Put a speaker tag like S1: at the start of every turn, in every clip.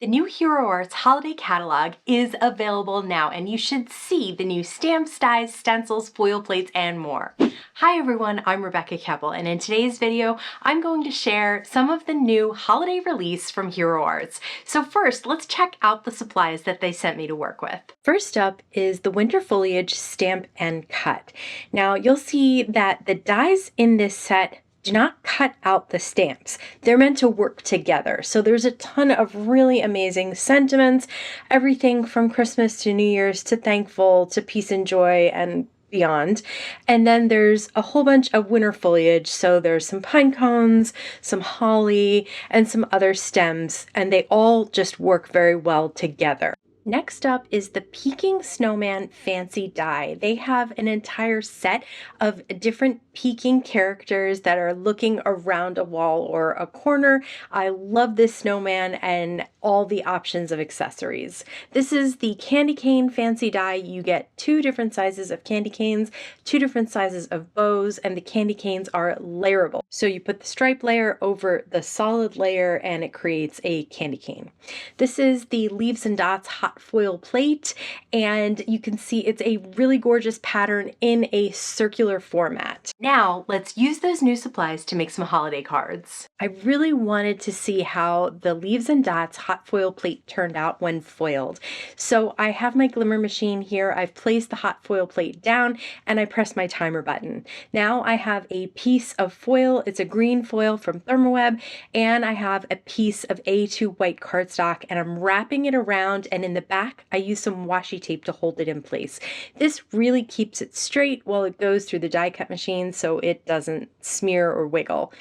S1: The new Hero Arts holiday catalog is available now, and you should see the new stamps, dies, stencils, foil plates, and more. Hi everyone, I'm Rebecca Keppel, and in today's video, I'm going to share some of the new holiday release from Hero Arts. So first, let's check out the supplies that they sent me to work with. First up is the Winter Foliage Stamp and Cut. Now you'll see that the dies in this set do not cut out the stamps. They're meant to work together. So there's a ton of really amazing sentiments, everything from Christmas to New Year's to thankful to peace and joy and beyond. And then there's a whole bunch of winter foliage. So there's some pine cones, some holly, and some other stems, and they all just work very well together. Next up is the Peeking Snowman Fancy Die. They have an entire set of different peeking characters that are looking around a wall or a corner. I love this snowman and all the options of accessories. This is the Candy Cane Fancy Die. You get two different sizes of candy canes, two different sizes of bows, and the candy canes are layerable. So you put the stripe layer over the solid layer and it creates a candy cane. This is the Leaves and Dots hot foil plate, and you can see it's a really gorgeous pattern in a circular format. Now let's use those new supplies to make some holiday cards. I really wanted to see how the Leaves and Dots hot foil plate turned out when foiled. So I have my Glimmer machine here. I've placed the hot foil plate down and I press my timer button. Now I have a piece of foil. It's a green foil from Thermoweb, and I have a piece of A2 white cardstock, and I'm wrapping it around, and in the back I use some washi tape to hold it in place. This really keeps it straight while it goes through the die cut machine so it doesn't smear or wiggle.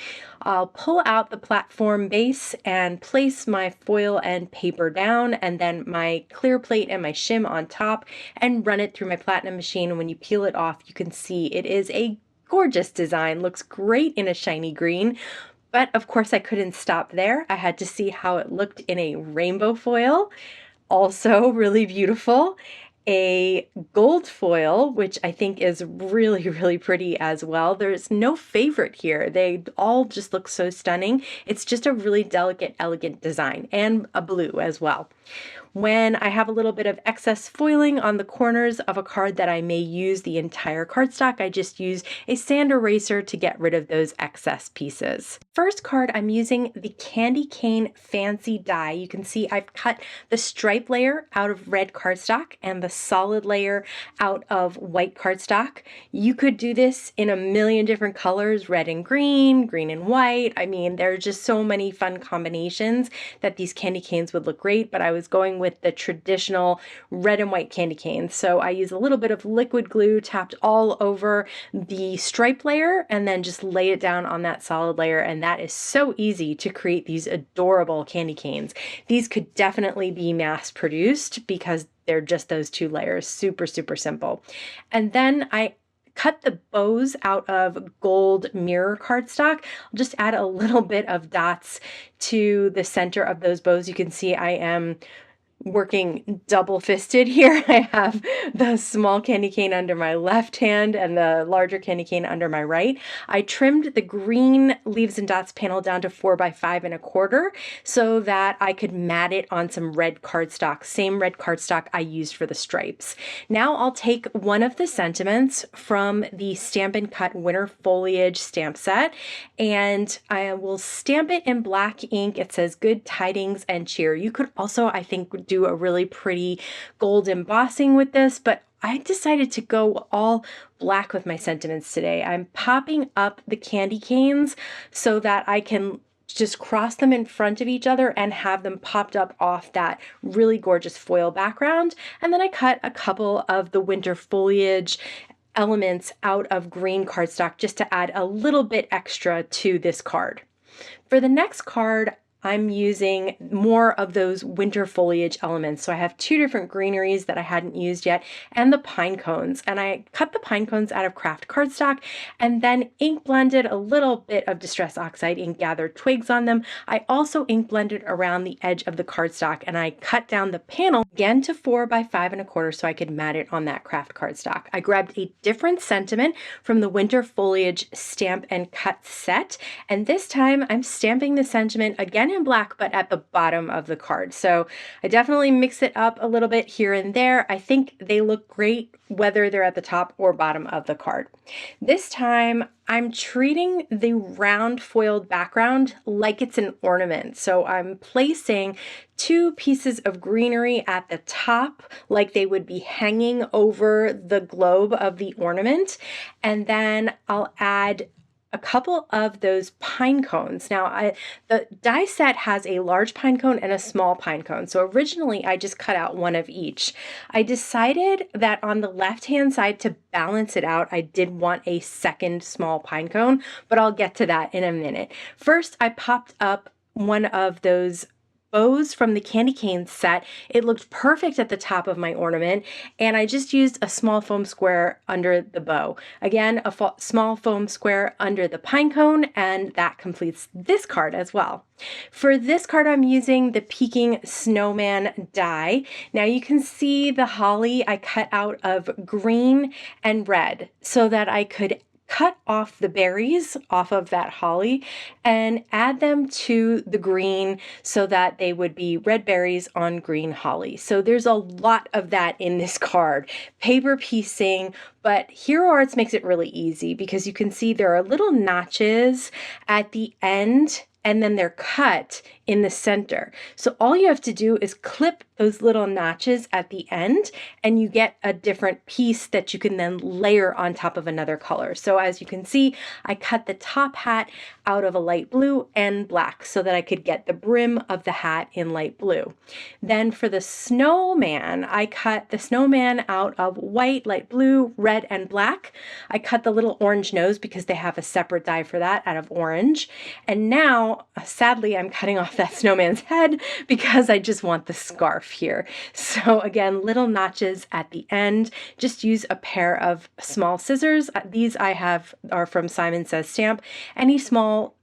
S1: I'll pull out the platform base and place my foil and paper down, and then my clear plate and my shim on top, and run it through my platinum machine. And when you peel it off, you can see it is a gorgeous design. Looks great in a shiny green. But of course I couldn't stop there. I had to see how it looked in a rainbow foil. Also really beautiful. A gold foil, which I think is really, really pretty as well. There's no favorite here. They all just look so stunning. It's just a really delicate, elegant design, and a blue as well. When I have a little bit of excess foiling on the corners of a card that I may use the entire cardstock, I just use a sand eraser to get rid of those excess pieces. First card, I'm using the Candy Cane Fancy Die. You can see I've cut the stripe layer out of red cardstock and the solid layer out of white cardstock. You could do this in a million different colors, red and green, green and white. I mean, there are just so many fun combinations that these candy canes would look great, but I was going with the traditional red and white candy canes. So I use a little bit of liquid glue tapped all over the stripe layer and then just lay it down on that solid layer, and that is so easy to create these adorable candy canes. These could definitely be mass produced because they're just those two layers. Super, super simple. And then I cut the bows out of gold mirror cardstock. I'll just add a little bit of dots to the center of those bows. You can see I am working double-fisted here. I have the small candy cane under my left hand and the larger candy cane under my right. I trimmed the green Leaves and Dots panel down to 4 by 5 1/4 so that I could mat it on some red cardstock, same red cardstock I used for the stripes. Now I'll take one of the sentiments from the Stamp and Cut Winter Foliage stamp set, and I will stamp it in black ink. It says Good Tidings and Cheer. You could also, I think, do a really pretty gold embossing with this, but I decided to go all black with my sentiments today. I'm popping up the candy canes so that I can just cross them in front of each other and have them popped up off that really gorgeous foil background. And then I cut a couple of the winter foliage elements out of green cardstock just to add a little bit extra to this card. For the next card, I'm using more of those winter foliage elements. So I have two different greeneries that I hadn't used yet, and the pine cones. And I cut the pine cones out of craft cardstock and then ink blended a little bit of Distress Oxide ink, gathered twigs on them. I also ink blended around the edge of the cardstock, and I cut down the panel again to 4 by 5 1/4 so I could mat it on that craft cardstock. I grabbed a different sentiment from the Winter Foliage Stamp and Cut set, and this time I'm stamping the sentiment again again in black, but at the bottom of the card. So I definitely mix it up a little bit here and there. I think they look great whether they're at the top or bottom of the card. This time I'm treating the round foiled background like it's an ornament. So I'm placing 2 pieces of greenery at the top like they would be hanging over the globe of the ornament, and then I'll add a couple of those pine cones. Now, the die set has a large pine cone and a small pine cone. So originally I just cut out one of each. I decided that on the left-hand side, to balance it out, I did want a second small pine cone, but I'll get to that in a minute. First, I popped up one of those bows from the candy cane set. It looked perfect at the top of my ornament, and I just used a small foam square under the bow. Again, a small foam square under the pine cone, and that completes this card as well. For this card, I'm using the Peeking Snowman die. Now you can see the holly I cut out of green and red so that I could cut off the berries off of that holly and add them to the green so that they would be red berries on green holly. So there's a lot of that in this card. Paper piecing, but Hero Arts makes it really easy because you can see there are little notches at the end and then they're cut in the center. So all you have to do is clip those little notches at the end and you get a different piece that you can then layer on top of another color. So as you can see, I cut the top hat out of a light blue and black so that I could get the brim of the hat in light blue. Then for the snowman, I cut the snowman out of white, light blue, red, and black. I cut the little orange nose because they have a separate die for that out of orange. And now, sadly, I'm cutting off that snowman's head because I just want the scarf here. So again, little notches at the end. Just use a pair of small scissors. These I have are from Simon Says Stamp. Any small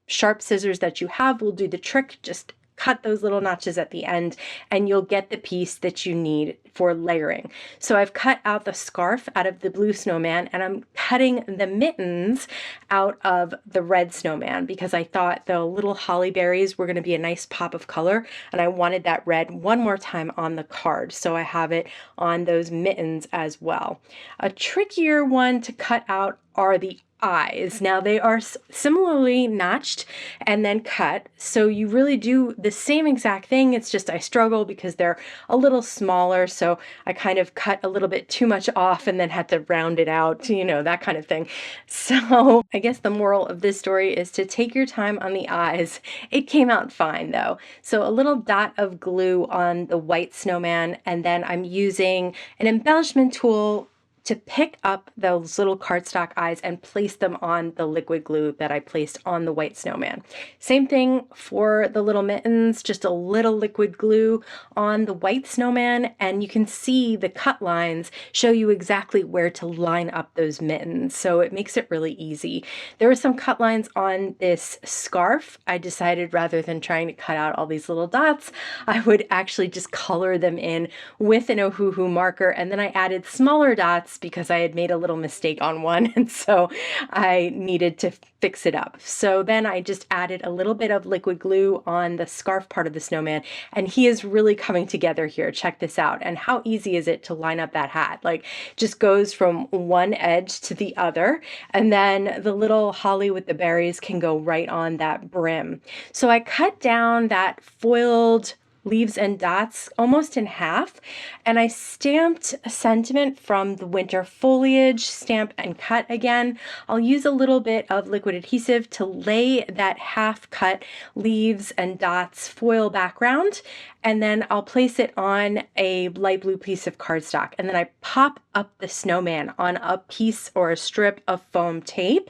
S1: sharp scissors that you have will do the trick. Just cut those little notches at the end and you'll get the piece that you need for layering. So I've cut out the scarf out of the blue snowman and I'm cutting the mittens out of the red snowman because I thought the little holly berries were going to be a nice pop of color and I wanted that red one more time on the card. So I have it on those mittens as well. A trickier one to cut out are the eyes. Now they are similarly notched and then cut, so you really do the same exact thing. It's just I struggle because they're a little smaller, so I kind of cut a little bit too much off and then had to round it out, you know, that kind of thing. So I guess the moral of this story is to take your time on the eyes. It came out fine though. So a little dot of glue on the white snowman, and then I'm using an embellishment tool to pick up those little cardstock eyes and place them on the liquid glue that I placed on the white snowman. Same thing for the little mittens, just a little liquid glue on the white snowman, and you can see the cut lines show you exactly where to line up those mittens, so it makes it really easy. There were some cut lines on this scarf. I decided rather than trying to cut out all these little dots, I would actually just color them in with an Ohuhu marker, and then I added smaller dots because I had made a little mistake on one, and so I needed to fix it up. So then I just added a little bit of liquid glue on the scarf part of the snowman, and he is really coming together here. Check this out. And how easy is it to line up that hat? Like, just goes from one edge to the other, and then the little holly with the berries can go right on that brim. So I cut down that foiled leaves and dots almost in half, and I stamped a sentiment from the winter foliage, stamp and cut again. I'll use a little bit of liquid adhesive to lay that half cut leaves and dots foil background, and then I'll place it on a light blue piece of cardstock, and then I pop up the snowman on a piece or a strip of foam tape.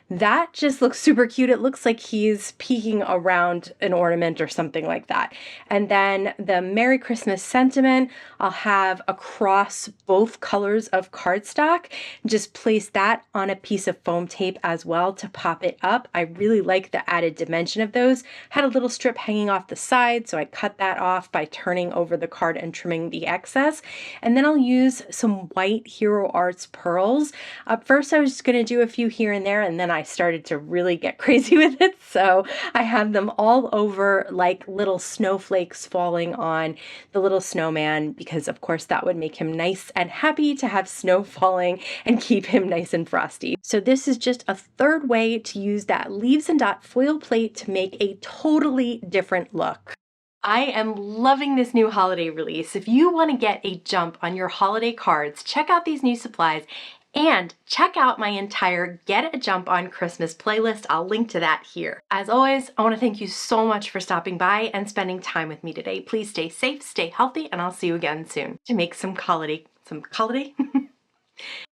S1: That just looks super cute. It looks like he's peeking around an ornament or something like that. And then the Merry Christmas sentiment, I'll have across both colors of cardstock. Just place that on a piece of foam tape as well to pop it up. I really like the added dimension of those. Had a little strip hanging off the side, so I cut that off by turning over the card and trimming the excess. And then I'll use some white Hero Arts pearls. First I was just going to do a few here and there, and then I started to really get crazy with it. So I have them all over like little snowflakes falling on the little snowman, because of course that would make him nice and happy to have snow falling and keep him nice and frosty. So this is just a third way to use that leaves and dot foil plate to make a totally different look. I am loving this new holiday release. If you want to get a jump on your holiday cards, check out these new supplies and check out my entire Get a Jump on Christmas playlist. I'll link to that here. As always, I want to thank you so much for stopping by and spending time with me today. Please stay safe, stay healthy, and I'll see you again soon to make some holiday